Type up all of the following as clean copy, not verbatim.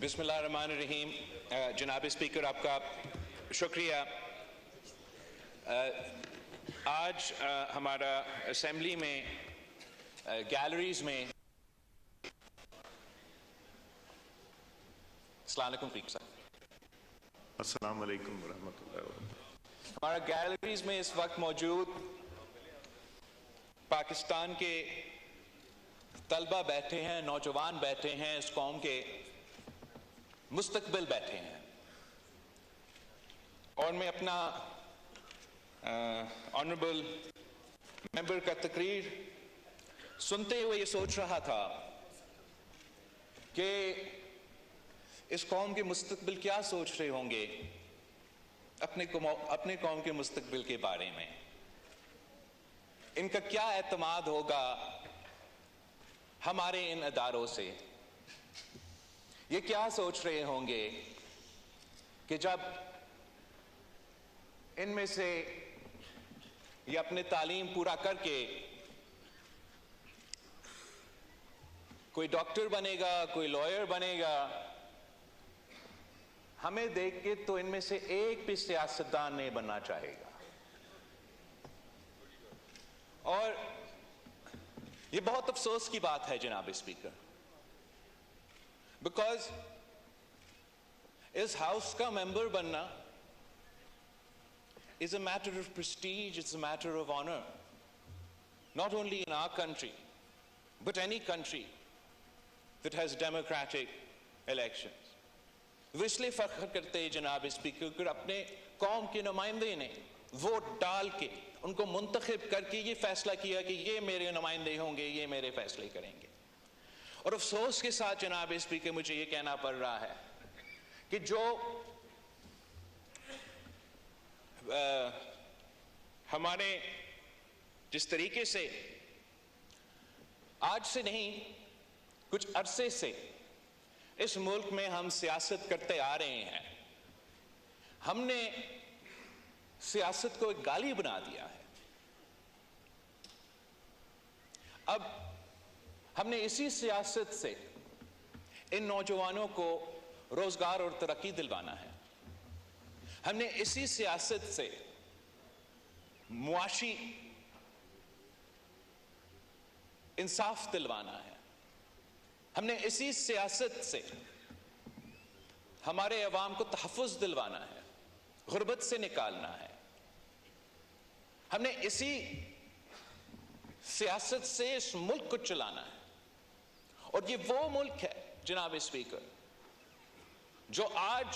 بسم اللہ الرحمن الرحیم. جناب اسپیکر آپ کا شکریہ. آج ہمارا اسمبلی میں گیلریز میں السلام علیکم فیق صاحب. السلام علیکم ورحمۃ اللہ وبرکاتہ. ہمارا گیلریز میں اس وقت موجود پاکستان کے طلبہ بیٹھے ہیں، نوجوان بیٹھے ہیں، اس قوم کے مستقبل بیٹھے ہیں. اور میں اپنا آنریبل ممبر کا تقریر سنتے ہوئے یہ سوچ رہا تھا کہ اس قوم کے مستقبل کیا سوچ رہے ہوں گے اپنے قوم کے مستقبل کے بارے میں. ان کا کیا اعتماد ہوگا ہمارے ان اداروں سے. یہ کیا سوچ رہے ہوں گے کہ جب ان میں سے یہ اپنے تعلیم پورا کر کے کوئی ڈاکٹر بنے گا، کوئی لائر بنے گا، ہمیں دیکھ کے تو ان میں سے ایک بھی سیاستدان نہیں بننا چاہے گا. اور یہ بہت افسوس کی بات ہے جناب اسپیکر، بیکاز اس ہاؤس کا ممبر بننا is a matter of prestige, it's a matter of honor, not only in our country, but any country that has democratic elections. وہ اس لیے فخر کرتے ہیں جناب اسپیکر کہ اپنے قوم کے نمائندے نے ووٹ ڈال کے ان کو منتخب کر کے یہ فیصلہ کیا کہ یہ میرے نمائندے ہوں گے، یہ میرے فیصلے کریں گے. اور افسوس کے ساتھ جناب اسپیکر مجھے یہ کہنا پڑ رہا ہے کہ جو ہمارے جس طریقے سے آج سے نہیں کچھ عرصے سے اس ملک میں ہم سیاست کرتے آ رہے ہیں، ہم نے سیاست کو ایک گالی بنا دیا ہے. اب ہم نے اسی سیاست سے ان نوجوانوں کو روزگار اور ترقی دلوانا ہے. ہم نے اسی سیاست سے معاشی انصاف دلوانا ہے. ہم نے اسی سیاست سے ہمارے عوام کو تحفظ دلوانا ہے، غربت سے نکالنا ہے. ہم نے اسی سیاست سے اس ملک کو چلانا ہے. اور یہ وہ ملک ہے جناب اسپیکر جو آج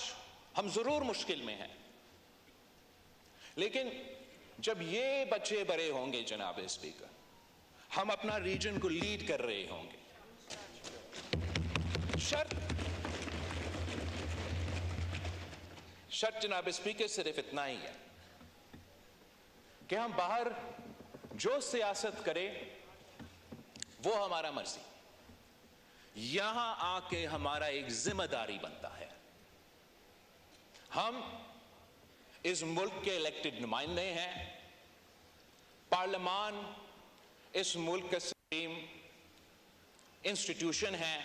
ہم ضرور مشکل میں ہیں، لیکن جب یہ بچے بڑے ہوں گے جناب اسپیکر، ہم اپنا ریجن کو لیڈ کر رہے ہوں گے. شرط جناب اسپیکر صرف اتنا ہی ہے کہ ہم باہر جو سیاست کریں وہ ہمارا مرضی، یہاں آ کے ہمارا ایک ذمہ داری بنتا ہے. ہم اس ملک کے الیکٹڈ نمائندے ہیں، پارلیمان اس ملک کا سپریم انسٹیٹیوشن ہے،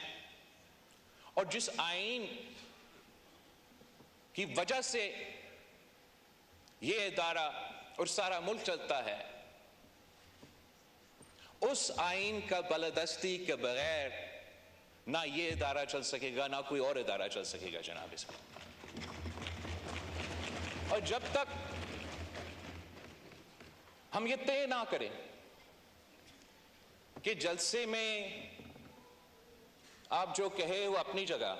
اور جس آئین کی وجہ سے یہ ادارہ اور سارا ملک چلتا ہے، اس آئین کا بالادستی کے بغیر نہ یہ ادارہ چل سکے گا، نہ کوئی اور ادارہ چل سکے گا جناب اس میں. اور جب تک ہم یہ طے نہ کریں کہ جلسے میں آپ جو کہے وہ اپنی جگہ،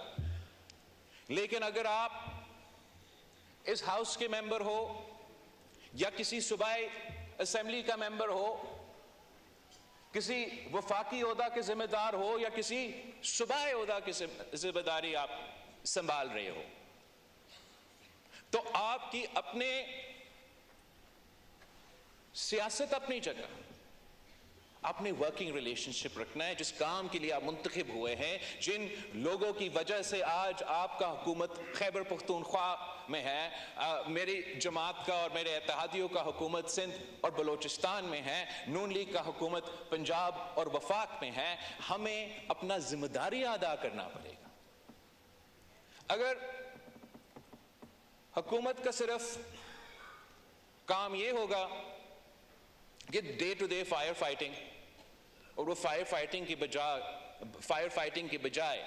لیکن اگر آپ اس ہاؤس کے ممبر ہو یا کسی صوبائی اسمبلی کا ممبر ہو، کسی وفاقی عہدہ کے ذمہ دار ہو یا کسی صوبائی عہدہ کی ذمہ داری آپ سنبھال رہے ہو، تو آپ کی اپنے سیاست اپنی جگہ، اپنی ورکنگ ریلیشن شپ رکھنا ہے. جس کام کے لیے آپ منتخب ہوئے ہیں، جن لوگوں کی وجہ سے آج آپ کا حکومت خیبر پختونخوا میں ہے، میری جماعت کا اور میرے اتحادیوں کا حکومت سندھ اور بلوچستان میں ہے، نون لیگ کا حکومت پنجاب اور وفاق میں ہے، ہمیں اپنا ذمہ داری ادا کرنا پڑے گا. اگر حکومت کا صرف کام یہ ہوگا کہ day to day fire fighting, اور وہ فائر فائٹنگ کی بجائے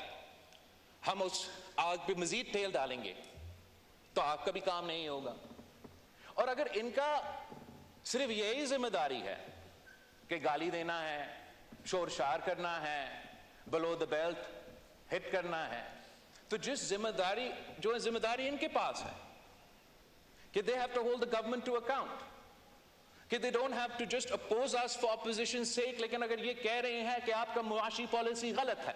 ہم اس آگ پہ مزید تیل ڈالیں گے تو آگ کا بھی کام نہیں ہوگا. اور اگر ان کا صرف یہی ذمہ داری ہے کہ گالی دینا ہے، شور شار کرنا ہے، بلو دا بیلٹ ہٹ کرنا ہے، تو ذمہ داری ان کے پاس ہے کہ they have to hold the government to account, کہ they don't have to just oppose us for opposition's sake. لیکن اگر یہ کہہ رہے ہیں کہ آپ کا معاشی پالیسی غلط ہے،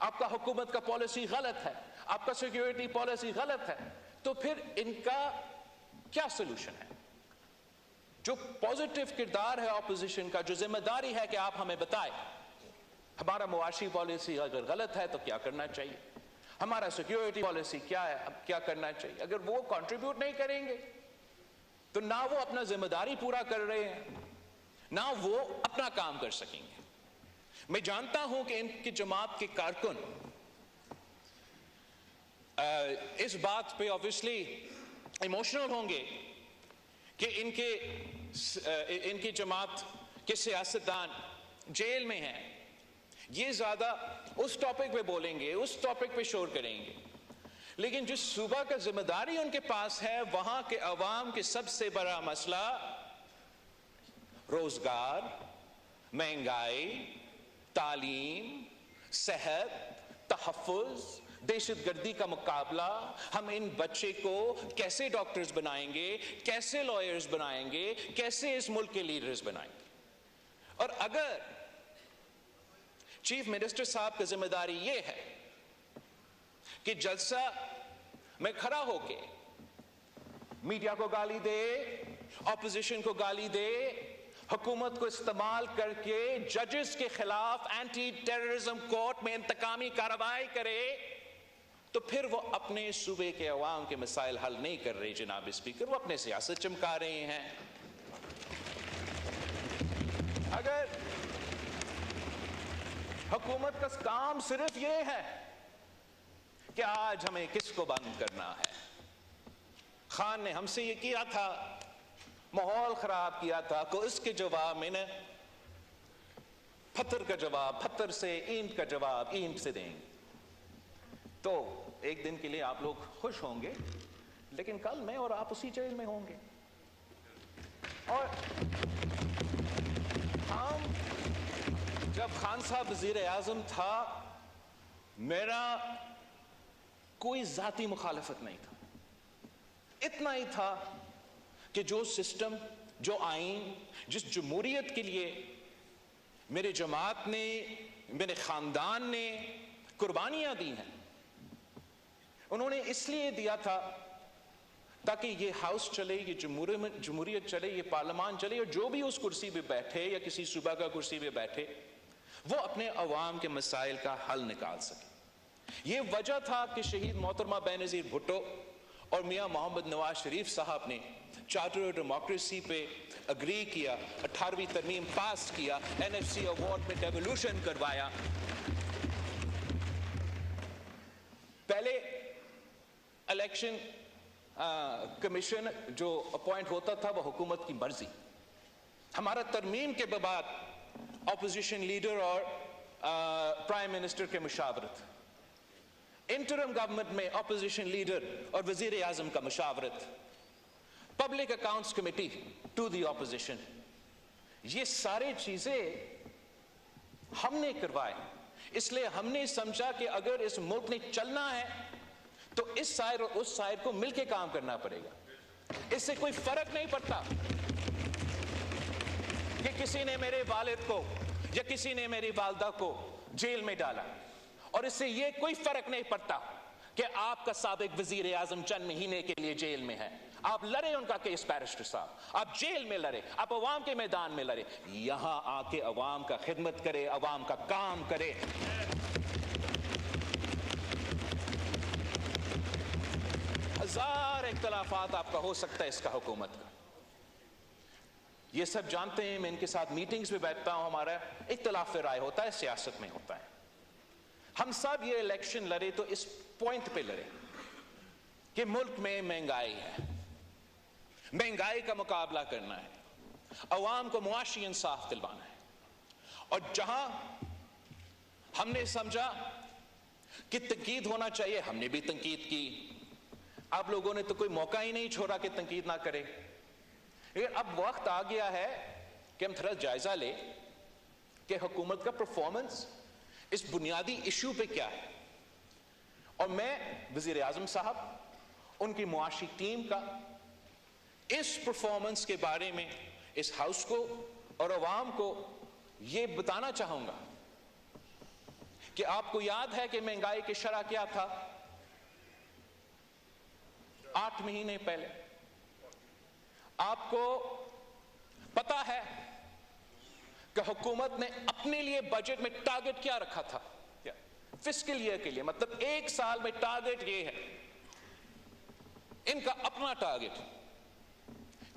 آپ کا حکومت کا پالیسی غلط ہے، آپ کا سیکیورٹی پالیسی غلط ہے، تو پھر ان کا کیا سلوشن ہے؟ جو پازیٹیو کردار ہے اپوزیشن کا، جو ذمہ داری ہے کہ آپ ہمیں بتائیں ہمارا معاشی پالیسی اگر غلط ہے تو کیا کرنا چاہیے، ہمارا سیکیورٹی پالیسی کیا ہے، اب کیا کرنا چاہیے. اگر وہ کنٹریبیوٹ نہیں کریں گے تو نہ وہ اپنا ذمہ داری پورا کر رہے ہیں، نہ وہ اپنا کام کر سکیں گے. میں جانتا ہوں کہ ان کی جماعت کے کارکن اس بات پہ obviously ایموشنل ہوں گے کہ ان کی جماعت کے سیاستدان جیل میں ہیں. یہ زیادہ اس ٹاپک پہ بولیں گے، اس ٹاپک پہ شور کریں گے، لیکن جس صوبہ کا ذمہ داری ان کے پاس ہے وہاں کے عوام کے سب سے بڑا مسئلہ روزگار، مہنگائی، تعلیم، صحت، تحفظ، دہشت گردی کا مقابلہ. ہم ان بچے کو کیسے ڈاکٹرز بنائیں گے، کیسے لائرز بنائیں گے، کیسے اس ملک کے لیڈرز بنائیں گے. اور اگر چیف منسٹر صاحب کی ذمہ داری یہ ہے کہ جلسہ میں کھڑا ہو کے میڈیا کو گالی دے، اپوزیشن کو گالی دے، حکومت کو استعمال کر کے ججز کے خلاف اینٹی ٹیررزم کورٹ میں انتقامی کارروائی کرے، تو پھر وہ اپنے صوبے کے عوام کے مسائل حل نہیں کر رہے جناب اسپیکر، وہ اپنے سیاست چمکا رہے ہیں. اگر حکومت کا کام صرف یہ ہے کہ آج ہمیں کس کو بند کرنا ہے، خان نے ہم سے یہ کیا تھا، ماحول خراب کیا تھا، تو اس کے جواب میں نے پتھر کا جواب پتھر سے، اینٹ کا جواب اینٹ سے دیں گے. تو ایک دن کے لیے آپ لوگ خوش ہوں گے، لیکن کل میں اور آپ اسی جیل میں ہوں گے. اور ہم جب خان صاحب وزیر اعظم تھا، میرا کوئی ذاتی مخالفت نہیں تھا، اتنا ہی تھا کہ جو سسٹم، جو آئین، جس جمہوریت کے لیے میرے جماعت نے، میرے خاندان نے قربانیاں دی ہیں، انہوں نے اس لیے دیا تھا تاکہ یہ ہاؤس چلے، یہ جمہوریت چلے، یہ پارلیمان چلے، اور جو بھی اس کرسی پہ بیٹھے یا کسی صوبہ کا کرسی پہ بیٹھے وہ اپنے عوام کے مسائل کا حل نکال سکے. یہ وجہ تھا کہ شہید محترمہ بینظیر بھٹو اور میاں محمد نواز شریف صاحب نے چارٹر آف ڈیموکریسی پہ اگری کیا، 18ویں ترمیم پاس کیا، NFC ایوارڈ میں ڈیولیوشن کروایا. پہلے الیکشن کمیشن جو اپوائنٹ ہوتا تھا وہ حکومت کی مرضی. ہمارا ترمیم کے بعد اپوزیشن لیڈر اور پرائم منسٹر کے مشاورت، انٹرم گورنمنٹ میں اپوزیشن لیڈر اور وزیر اعظم کا مشاورت، public accounts committee to the opposition, یہ سارے چیزیں ہم نے کروائے. اس لیے ہم نے سمجھا کہ اگر اس ملک نے چلنا ہے تو اس سائر اور اس سائر کو مل کے کام کرنا پڑے گا. اس سے کوئی فرق نہیں پڑتا کہ کسی نے میرے والد کو یا کسی نے میری والدہ کو جیل میں ڈالا، اور اس سے یہ کوئی فرق نہیں پڑتا کہ آپ کا سابق وزیر اعظم چند مہینے کے لیے جیل میں ہے. آپ لڑے ان کا کیس بیرسٹر صاحب، آپ جیل میں لڑے، آپ عوام کے میدان میں لڑے، یہاں آ کے عوام کا خدمت کرے، عوام کا کام کرے. ہزار اختلافات آپ کا ہو سکتا ہے اس کا حکومت کا، یہ سب جانتے ہیں. میں ان کے ساتھ میٹنگز میں بیٹھتا ہوں، ہمارا اختلاف رائے ہوتا ہے، سیاست میں ہوتا ہے. ہم سب یہ الیکشن لڑے تو اس پوائنٹ پہ لڑے کہ ملک میں مہنگائی ہے، مہنگائی کا مقابلہ کرنا ہے، عوام کو معاشی انصاف دلوانا ہے، اور جہاں ہم نے سمجھا کہ تنقید ہونا چاہیے ہم نے بھی تنقید کی. آپ لوگوں نے تو کوئی موقع ہی نہیں چھوڑا کہ تنقید نہ کرے. لیکن اب وقت آ گیا ہے کہ ہم تھوڑا جائزہ لیں کہ حکومت کا پرفارمنس اس بنیادی ایشو پہ کیا ہے. اور میں وزیر اعظم صاحب، ان کی معاشی ٹیم کا اس پرفارمنس کے بارے میں اس ہاؤس کو اور عوام کو یہ بتانا چاہوں گا کہ آپ کو یاد ہے کہ مہنگائی کی شرح کیا تھا 8 مہینے پہلے. آپ کو پتا ہے کہ حکومت نے اپنے لیے بجٹ میں ٹارگٹ کیا رکھا تھا فسکل ایئر کے لیے، مطلب ایک سال میں ٹارگٹ یہ ہے ان کا اپنا ٹارگٹ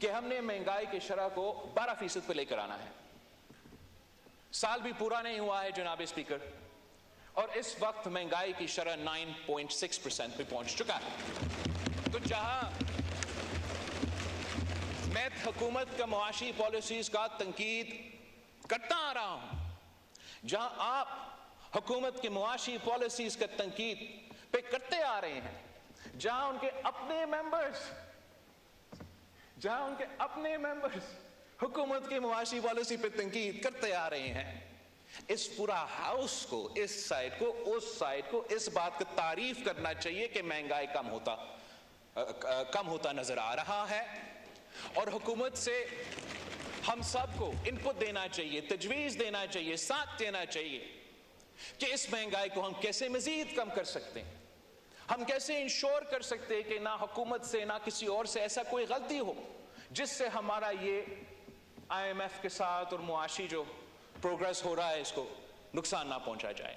کہ ہم نے مہنگائی کی شرح کو 12% پہ لے کر آنا ہے. سال بھی پورا نہیں ہوا ہے جناب اسپیکر، اور اس وقت مہنگائی کی شرح 9.6% پہ پہنچ چکا ہے. تو جہاں میں حکومت کا معاشی پالیسیز کا تنقید کرتا آ رہا ہوں، جہاں آپ حکومت کی معاشی پالیسیز کا تنقید پہ کرتے آ رہے ہیں، جہاں ان کے اپنے ممبرز حکومت کی معاشی پالیسی پہ تنقید کرتے آ رہے ہیں، اس پورا ہاؤس کو، اس سائڈ کو، اس سائڈ کو اس بات کا تعریف کرنا چاہیے کہ مہنگائی کم ہوتا نظر آ رہا ہے. اور حکومت سے ہم سب کو انپٹ دینا چاہیے، تجویز دینا چاہیے، ساتھ دینا چاہیے کہ اس مہنگائی کو ہم کیسے مزید کم کر سکتے ہیں. ہم کیسے انشور کر سکتے ہیں کہ نہ حکومت سے نہ کسی اور سے ایسا کوئی غلطی ہو جس سے ہمارا یہ IMF کے ساتھ اور معاشی جو پروگرس ہو رہا ہے اس کو نقصان نہ پہنچا جائے.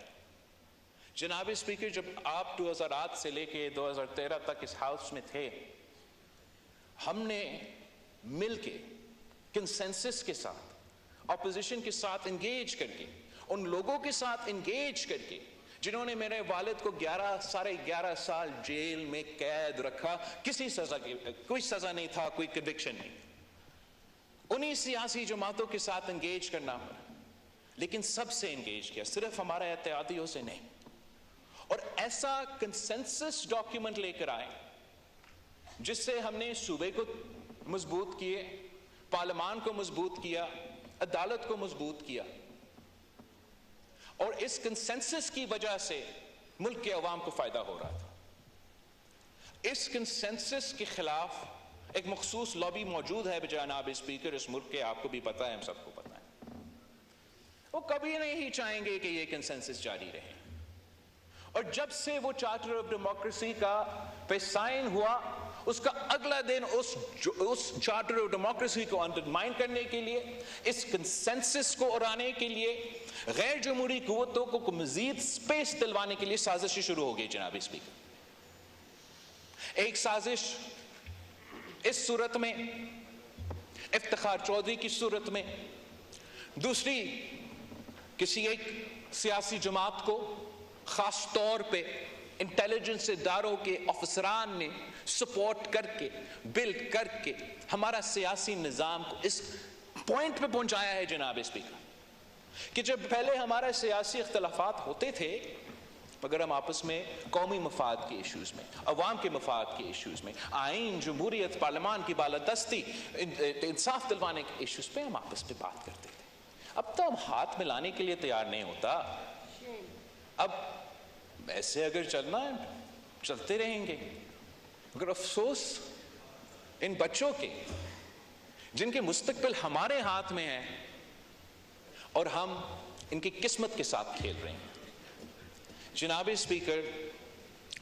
جناب اسپیکر، جب آپ 2008 سے لے کے 2013 تک اس ہاؤس میں تھے، ہم نے مل کے کنسنسس کے ساتھ، اپوزیشن کے ساتھ انگیج کر کے، ان لوگوں کے ساتھ انگیج کر کے جنہوں نے میرے والد کو 11 سال جیل میں قید رکھا، کوئی سزا نہیں تھا، کوئی کنوکشن نہیں، انہی سیاسی جماعتوں کے ساتھ انگیج کرنا پڑا. لیکن سب سے انگیج کیا، صرف ہمارے اتحادیوں سے نہیں. اور ایسا کنسنسس ڈاکیومنٹ لے کر آئے جس سے ہم نے صوبے کو مضبوط کیے، پارلیمان کو مضبوط کیا، عدالت کو مضبوط کیا. اور اس کنسنسس کی وجہ سے ملک کے عوام کو فائدہ ہو رہا تھا. اس کنسنسس کے خلاف ایک مخصوص لابی موجود ہے جناب اسپیکر اس ملک کے، آپ کو بھی پتا ہے، ہم سب کو پتا ہے. وہ کبھی نہیں چاہیں گے کہ یہ کنسنسس جاری رہے. اور جب سے وہ چارٹر آف ڈیموکریسی کا پہ سائن ہوا، اس کا اگلا دن اس چارٹر آف ڈیموکریسی کو انڈرمائن کرنے کے لیے، اس کنسنسس کو اڑانے کے لیے، غیر جمہوری قوتوں کو مزید سپیس دلوانے کے لیے سازشیں شروع ہو گئی جناب اسپیکر. ایک سازش اس صورت میں، افتخار چودھری کی صورت میں، دوسری کسی ایک سیاسی جماعت کو خاص طور پہ انٹیلیجنس اداروں کے افسران نے سپورٹ کر کے، بلڈ کر کے ہمارا سیاسی نظام کو اس پوائنٹ پہ پہنچایا ہے جناب اسپیکر کہ جب پہلے ہمارے سیاسی اختلافات ہوتے تھے، مگر ہم آپس میں قومی مفاد کے ایشوز میں، عوام کے مفاد کے ایشوز میں، آئین، جمہوریت، پارلیمان کی بالادستی، انصاف دلوانے کے ایشوز پہ ہم آپس میں بات کرتے تھے. اب تو ہم ہاتھ ملانے کے لیے تیار نہیں ہوتا. اب ایسے اگر چلنا ہے چلتے رہیں گے. مگر افسوس ان بچوں کے جن کے مستقبل ہمارے ہاتھ میں ہے اور ہم ان کی قسمت کے ساتھ کھیل رہے ہیں. جناب اسپیکر،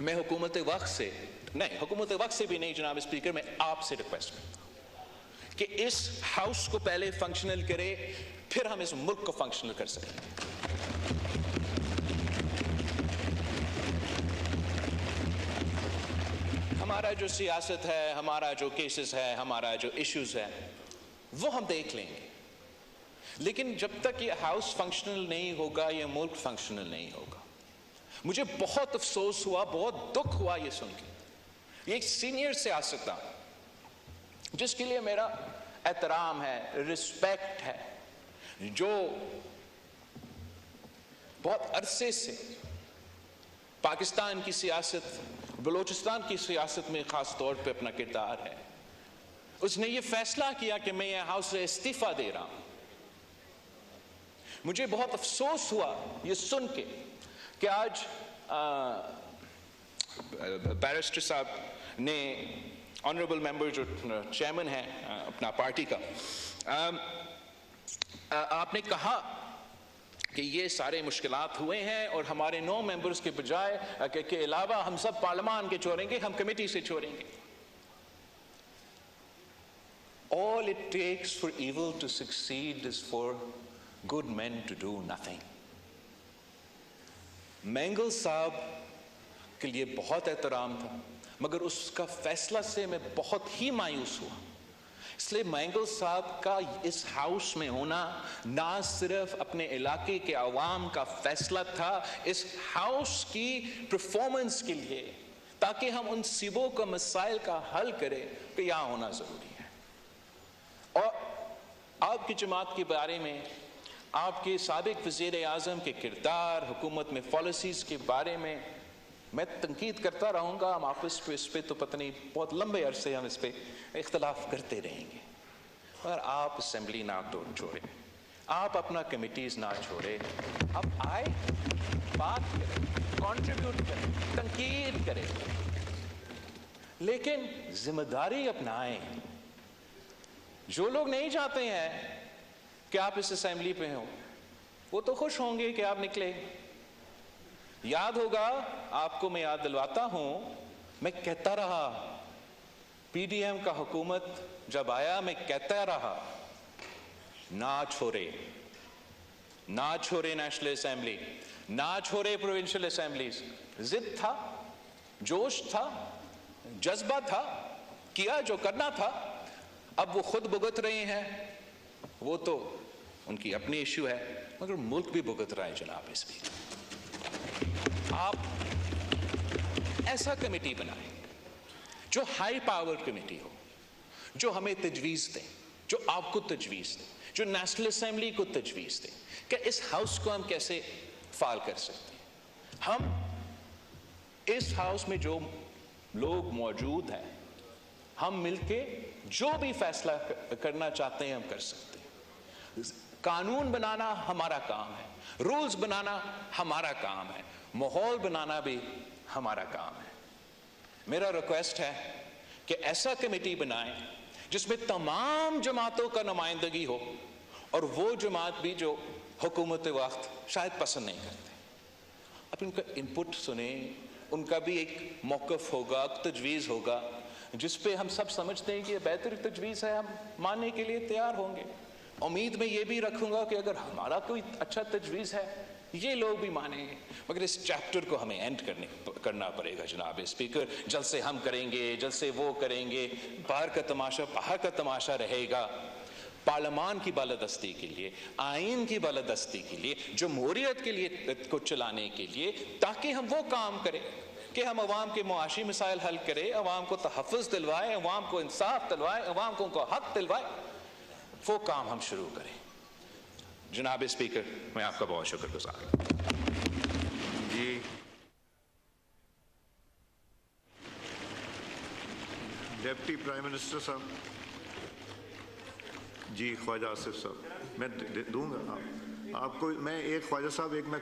میں حکومت وقت سے بھی نہیں جناب اسپیکر، میں آپ سے ریکویسٹ کرتا ہوں کہ اس ہاؤس کو پہلے فنکشنل کرے، پھر ہم اس ملک کو فنکشنل کر سکیں. ہمارا جو سیاست ہے، ہمارا جو کیسز ہے، ہمارا جو ایشوز ہے، وہ ہم دیکھ لیں گے. لیکن جب تک یہ ہاؤس فنکشنل نہیں ہوگا، یہ ملک فنکشنل نہیں ہوگا. مجھے بہت افسوس ہوا، بہت دکھ ہوا یہ سن کے یہ ایک سینئر سیاستدان جس کے لیے میرا احترام ہے, رسپیکٹ ہے, جو بہت عرصے سے پاکستان کی سیاست, بلوچستان کی سیاست میں خاص طور پہ اپنا کردار ہے, اس نے یہ فیصلہ کیا کہ میں یہ ہاؤس سے استعفیٰ دے رہا ہوں. مجھے بہت افسوس ہوا یہ سن کے کہ آج بیرسٹر صاحب نے, آنریبل ممبر جو چیئرمین ہیں اپنا پارٹی کا, آپ نے کہا کہ یہ سارے مشکلات ہوئے ہیں اور ہمارے 9 ممبرز کے بجائے کے علاوہ ہم سب پارلیمان کے چھوڑیں گے, ہم کمیٹی سے چھوڑیں گے. All it takes for evil to succeed is for good men to do nothing. Mengal صاحب کے لیے بہت احترام تھا, مگر اس کا فیصلہ سے میں بہت ہی مایوس ہوا. اس لیے مینگل صاحب کا اس ہاؤس میں ہونا نہ صرف اپنے علاقے کے عوام کا فیصلہ تھا, اس ہاؤس کی پرفارمنس کے لیے, تاکہ ہم ان صوبوں کا مسائل کا حل کریں, کہ یہاں ہونا ضروری ہے. اور آپ کی جماعت کے بارے میں, آپ کے سابق وزیر اعظم کے کردار, حکومت میں پالیسیز کے بارے میں میں تنقید کرتا رہوں گا. ہم آپس پہ اس پہ تو پتہ نہیں بہت لمبے عرصے ہم اس پہ اختلاف کرتے رہیں گے, مگر آپ اسمبلی نہ چھوڑیں, آپ اپنا کمیٹیز نہ چھوڑیں, آپ آئے, بات کریں, کنٹریبیوٹ کریں, تنقید کریں, لیکن ذمہ داری اپنائیں. جو لوگ نہیں چاہتے ہیں کہ آپ اس اسمبلی پہ ہوں, وہ تو خوش ہوں گے کہ آپ نکلے. یاد ہوگا آپ کو, میں یاد دلواتا ہوں, میں کہتا رہا پی ڈی ایم کا حکومت جب آیا, میں کہتا رہا نہ چھوڑے, نہ چھوڑے نیشنل اسمبلی, نہ چھوڑے پروونشل اسمبلیز. ضد تھا, جوش تھا, جذبہ تھا, کیا جو کرنا تھا. اب وہ خود بھگت رہے ہیں, وہ تو ان کی اپنی ایشو ہے, مگر ملک بھی بھگت رہا ہے جناب. اس بھی آپ ایسا کمیٹی بنائیں جو ہائی پاور کمیٹی ہو, جو ہمیں تجویز دیں, جو آپ کو تجویز دیں, جو نیشنل اسمبلی کو تجویز دیں کہ اس ہاؤس کو ہم کیسے فعال کر سکتے ہیں. ہم اس ہاؤس میں جو لوگ موجود ہیں, ہم مل کے جو بھی فیصلہ کرنا چاہتے ہیں ہم کر سکتے ہیں. قانون بنانا ہمارا کام ہے, رولز بنانا ہمارا کام ہے, ماحول بنانا بھی ہمارا کام ہے. میرا ریکویسٹ ہے کہ ایسا کمیٹی بنائیں جس میں تمام جماعتوں کا نمائندگی ہو, اور وہ جماعت بھی جو حکومت وقت شاید پسند نہیں کرتے, اب ان کا انپٹ سنیں, ان کا بھی ایک موقف ہوگا, تجویز ہوگا, جس پہ ہم سب سمجھتے ہیں کہ یہ بہتر تجویز ہے, ہم ماننے کے لیے تیار ہوں گے. امید میں یہ بھی رکھوں گا کہ اگر ہمارا کوئی اچھا تجویز ہے یہ لوگ بھی مانیں گے. مگر اس چیپٹر کو ہمیں اینڈ کرنا پڑے گا جناب اسپیکر. جلسے ہم کریں گے, جلسے وہ کریں گے, باہر کا تماشا رہے گا. پارلیمان کی بالادستی کے لیے, آئین کی بالادستی کے لیے, جمہوریت کے لیے کو چلانے کے لیے, تاکہ ہم وہ کام کریں کہ ہم عوام کے معاشی مسائل حل کریں, عوام کو تحفظ دلوائیں, عوام کو انصاف دلوائیں, عوام کو ان کو حق دلوائیں, وہ کام ہم شروع کریں. جناب اسپیکر, میں آپ کا بہت شکر گزار ہوں. جی ڈپٹی پرائم منسٹر صاحب. جی خواجہ آصف صاحب, میں دوں گا آپ کو. میں ایک خواجہ صاحب, ایک میں